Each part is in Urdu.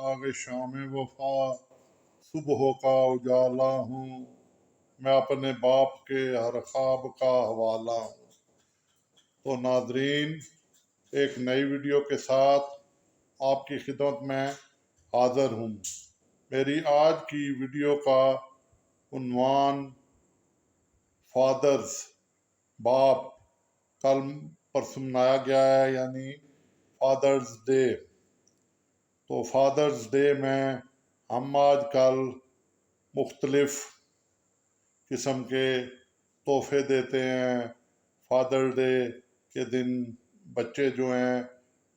چراغ شام وفا، صبح کا اجالا ہوں، میں اپنے باپ کے ہر خواب کا حوالہ ہوں۔ تو ناظرین، ایک نئی ویڈیو کے ساتھ آپ کی خدمت میں حاضر ہوں۔ میری آج کی ویڈیو کا عنوان فادرز، باپ، کل پرسوں منایا گیا ہے، یعنی فادرز ڈے۔ تو فادرز ڈے میں ہم آج کل مختلف قسم کے تحفے دیتے ہیں۔ فادر ڈے کے دن بچے جو ہیں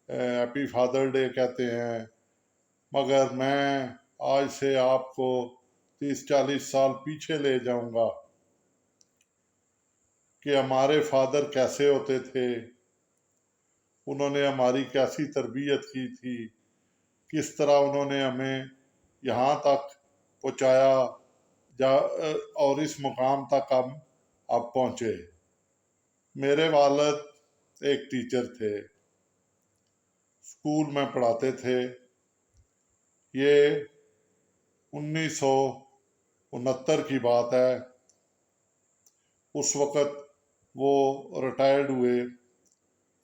ہیپی فادر ڈے کہتے ہیں، مگر میں آج سے آپ کو 30-40 سال پیچھے لے جاؤں گا کہ ہمارے فادر کیسے ہوتے تھے، انہوں نے ہماری کیسی تربیت کی تھی، کس طرح انہوں نے ہمیں یہاں تک پہنچایا اور اس مقام تک ہم اب پہنچے۔ میرے والد ایک ٹیچر تھے، اسکول میں پڑھاتے تھے۔ یہ 1969 کی بات ہے۔ اس وقت وہ ریٹائرڈ ہوئے،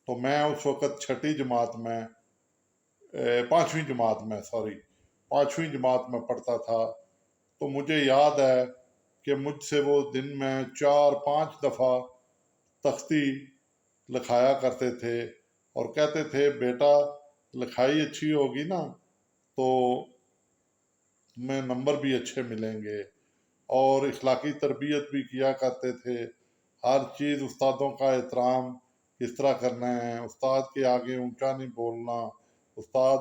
تو میں اس وقت پانچویں جماعت میں پڑھتا تھا۔ تو مجھے یاد ہے کہ مجھ سے وہ دن میں 4-5 دفعہ تختی لکھایا کرتے تھے اور کہتے تھے، بیٹا لکھائی اچھی ہوگی نا تو تمہیں نمبر بھی اچھے ملیں گے، اور اخلاقی تربیت بھی کیا کرتے تھے۔ ہر چیز استادوں کا احترام کس طرح کرنا ہے، استاد کے آگے اونچا نہیں بولنا۔ استاد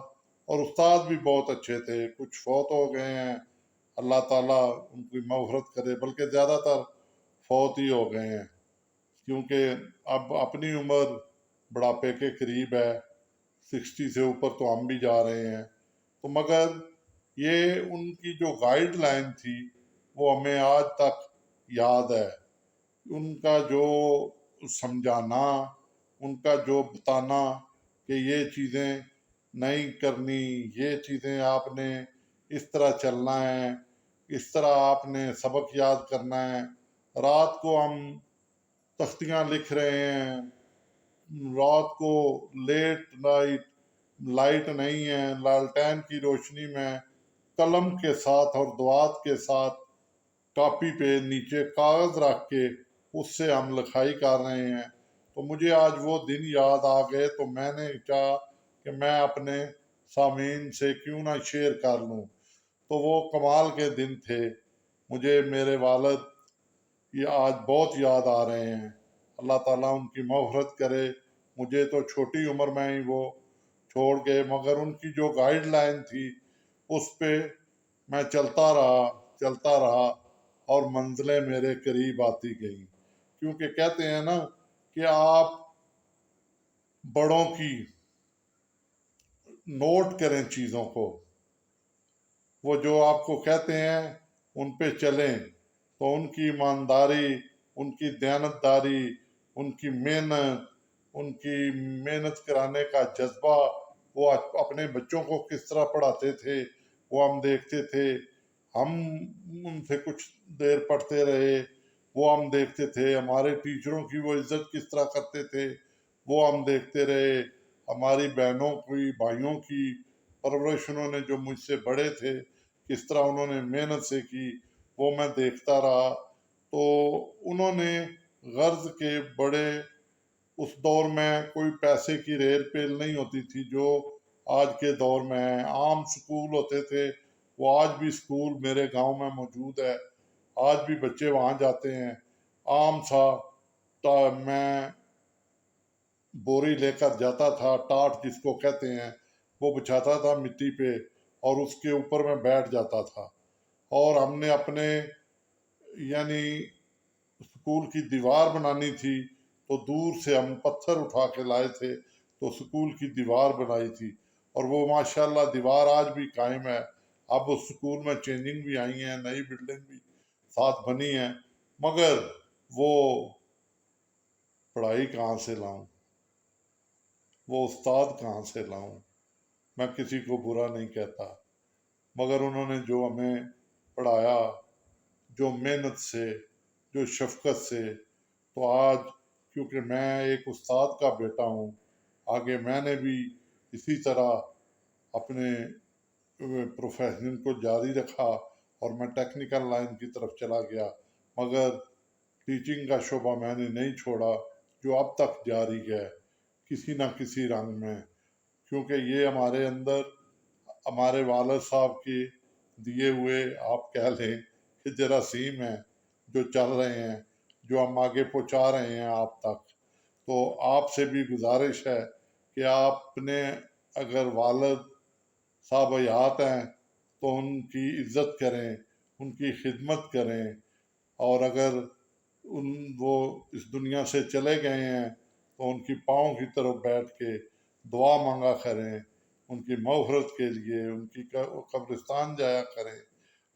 بھی بہت اچھے تھے، کچھ فوت ہو گئے ہیں، اللہ تعالیٰ ان کی مغفرت کرے، بلکہ زیادہ تر فوت ہی ہو گئے ہیں، کیونکہ اب اپنی عمر بڑھاپے کے قریب ہے، 60 سے اوپر تو ہم بھی جا رہے ہیں۔ تو مگر یہ ان کی جو گائیڈ لائن تھی وہ ہمیں آج تک یاد ہے۔ ان کا جو سمجھانا، ان کا جو بتانا کہ یہ چیزیں نہیں کرنی، یہ چیزیں آپ نے اس طرح چلنا ہے، اس طرح آپ نے سبق یاد کرنا ہے۔ رات کو ہم تختیاں لکھ رہے ہیں، رات کو لیٹ لائٹ نہیں ہے، لالٹین کی روشنی میں قلم کے ساتھ اور دوات کے ساتھ کاپی پہ نیچے کاغذ رکھ کے اس سے ہم لکھائی کر رہے ہیں۔ تو مجھے آج وہ دن یاد آ گئے، تو میں نے چاہا کہ میں اپنے سامعین سے کیوں نہ شیئر کر لوں۔ تو وہ کمال کے دن تھے، مجھے میرے والد یہ آج بہت یاد آ رہے ہیں۔ اللہ تعالیٰ ان کی مغفرت کرے۔ مجھے تو چھوٹی عمر میں ہی وہ چھوڑ گئے، مگر ان کی جو گائیڈ لائن تھی اس پہ میں چلتا رہا اور منزلیں میرے قریب آتی گئیں۔ کیونکہ کہتے ہیں نا کہ آپ بڑوں کی نوٹ کریں چیزوں کو، وہ جو آپ کو کہتے ہیں ان پہ چلیں، تو ان کی ایمانداری، ان کی دیانتداری، ان کی محنت کرانے کا جذبہ، وہ اپنے بچوں کو کس طرح پڑھاتے تھے وہ ہم دیکھتے تھے۔ ہم ان سے کچھ دیر پڑھتے رہے، وہ ہم دیکھتے تھے۔ ہمارے ٹیچروں کی وہ عزت کس طرح کرتے تھے وہ ہم دیکھتے رہے۔ ہماری بہنوں کی، بھائیوں کی پرورش انہوں نے جو مجھ سے بڑے تھے کس طرح انہوں نے محنت سے کی، وہ میں دیکھتا رہا۔ تو انہوں نے غرض کے بڑے، اس دور میں کوئی پیسے کی ریل پیل نہیں ہوتی تھی جو آج کے دور میں ہے۔ عام سکول ہوتے تھے، وہ آج بھی سکول میرے گاؤں میں موجود ہے، آج بھی بچے وہاں جاتے ہیں۔ عام سا میں بوری لے کر جاتا تھا، ٹاٹ جس کو کہتے ہیں، وہ بچھاتا تھا مٹی پہ اور اس کے اوپر میں بیٹھ جاتا تھا۔ اور ہم نے اپنے یعنی سکول کی دیوار بنانی تھی تو دور سے ہم پتھر اٹھا کے لائے تھے، تو سکول کی دیوار بنائی تھی، اور وہ ماشاءاللہ دیوار آج بھی قائم ہے۔ اب اس سکول میں چینجنگ بھی آئی ہیں، نئی بلڈنگ بھی ساتھ بنی ہے، مگر وہ پڑھائی کہاں سے لاؤں، وہ استاد کہاں سے لاؤں؟ میں کسی کو برا نہیں کہتا، مگر انہوں نے جو ہمیں پڑھایا، جو محنت سے، جو شفقت سے، تو آج کیونکہ میں ایک استاد کا بیٹا ہوں، آگے میں نے بھی اسی طرح اپنے پروفیشن کو جاری رکھا اور میں ٹیکنیکل لائن کی طرف چلا گیا، مگر ٹیچنگ کا شعبہ میں نے نہیں چھوڑا، جو اب تک جاری ہے کسی نہ کسی رنگ میں، کیونکہ یہ ہمارے اندر ہمارے والد صاحب کے دیے ہوئے آپ کہہ لیں کہ جراثیم ہیں جو چل رہے ہیں، جو ہم آگے پہنچا رہے ہیں آپ تک۔ تو آپ سے بھی گزارش ہے کہ آپ نے اگر والد صاحب حیات ہیں تو ان کی عزت کریں، ان کی خدمت کریں، اور اگر وہ اس دنیا سے چلے گئے ہیں تو ان کی پاؤں کی طرف بیٹھ کے دعا مانگا کریں، ان کی مغفرت کے لیے ان کی قبرستان جایا کریں،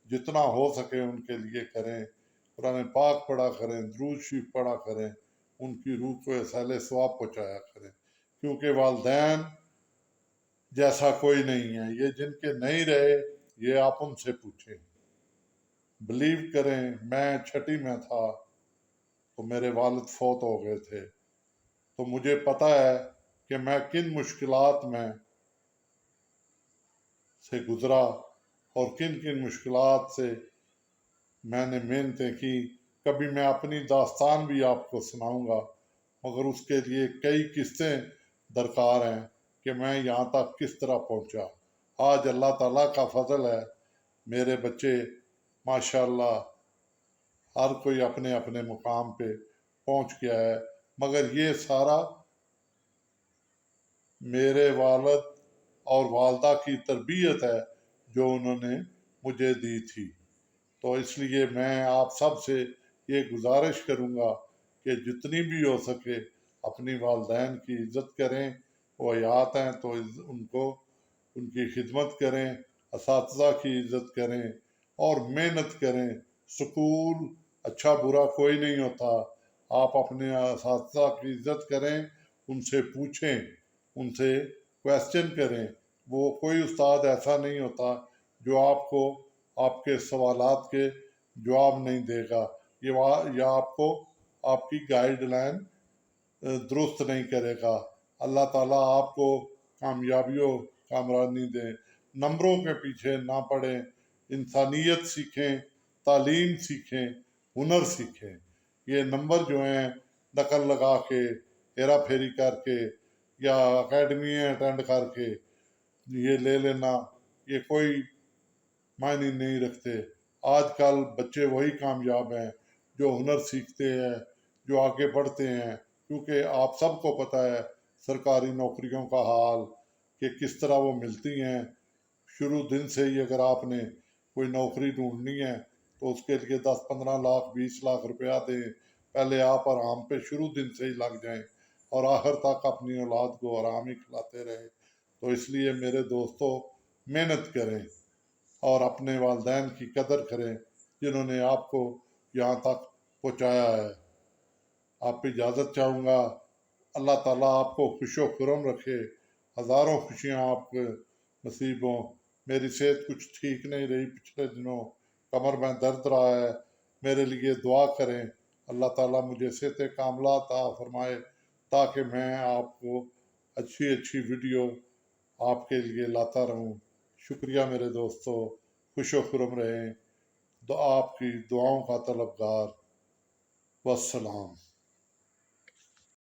جتنا ہو سکے ان کے لیے کریں، قرآن پاک پڑھا کریں، درود شریف پڑھا کریں، ان کی روح کو اصالِ ثواب پہنچایا کریں، کیونکہ والدین جیسا کوئی نہیں ہے، یہ جن کے نہیں رہے یہ آپ ان سے پوچھیں۔ بلیو کریں، میں 6ٹھی میں تھا تو میرے والد فوت ہو گئے تھے، تو مجھے پتہ ہے کہ میں کن مشکلات میں سے گزرا اور کن کن مشکلات سے میں نے محنتیں کی۔ کبھی میں اپنی داستان بھی آپ کو سناؤں گا، مگر اس کے لیے کئی قسطیں درکار ہیں کہ میں یہاں تک کس طرح پہنچا۔ آج اللہ تعالیٰ کا فضل ہے، میرے بچے ماشاءاللہ ہر کوئی اپنے اپنے مقام پہ پہنچ گیا ہے، مگر یہ سارا میرے والد اور والدہ کی تربیت ہے جو انہوں نے مجھے دی تھی۔ تو اس لیے میں آپ سب سے یہ گزارش کروں گا کہ جتنی بھی ہو سکے اپنی والدین کی عزت کریں، وہ حیات ہیں تو ان کو ان کی خدمت کریں، اساتذہ کی عزت کریں اور محنت کریں۔ سکول اچھا برا کوئی نہیں ہوتا، آپ اپنے اساتذہ کی عزت کریں، ان سے پوچھیں، ان سے کویسچن کریں۔ وہ کوئی استاد ایسا نہیں ہوتا جو آپ کو آپ کے سوالات کے جواب نہیں دے گا، یا آپ کو آپ کی گائیڈ لائن درست نہیں کرے گا۔ اللہ تعالیٰ آپ کو کامیابیوں کامرانی دے، نمبروں کے پیچھے نہ پڑیں، انسانیت سیکھیں، تعلیم سیکھیں، ہنر سیکھیں۔ یہ نمبر جو ہیں نقل لگا کے، ہیرا پھیری کر کے یا اکیڈمی اٹینڈ کر کے یہ لے لینا، یہ کوئی معنی نہیں رکھتے۔ آج کل بچے وہی کامیاب ہیں جو ہنر سیکھتے ہیں، جو آگے بڑھتے ہیں، کیونکہ آپ سب کو پتہ ہے سرکاری نوکریوں کا حال کہ کس طرح وہ ملتی ہیں۔ شروع دن سے ہی اگر آپ نے کوئی نوکری ڈھونڈنی ہے تو اس کے لیے 10-15 لاکھ 20 لاکھ روپیہ دیں، پہلے آپ آرام پہ شروع دن سے ہی لگ جائیں اور آخر تک اپنی اولاد کو آرام ہی کھلاتے رہیں۔ تو اس لیے میرے دوستو محنت کریں اور اپنے والدین کی قدر کریں جنہوں نے آپ کو یہاں تک پہنچایا ہے۔ آپ اجازت چاہوں گا، اللہ تعالیٰ آپ کو خوش و خرم رکھے، ہزاروں خوشیاں آپ کے نصیب ہوں۔ میری صحت کچھ ٹھیک نہیں رہی پچھلے دنوں، کمر میں درد رہا ہے، میرے لیے دعا کریں، اللہ تعالیٰ مجھے صحت کاملہ عطا فرمائے تاکہ میں آپ کو اچھی اچھی ویڈیو آپ کے لیے لاتا رہوں۔ شکریہ میرے دوستو، خوش و خرم رہیں، آپ کی دعاؤں کا طلبگار، والسلام۔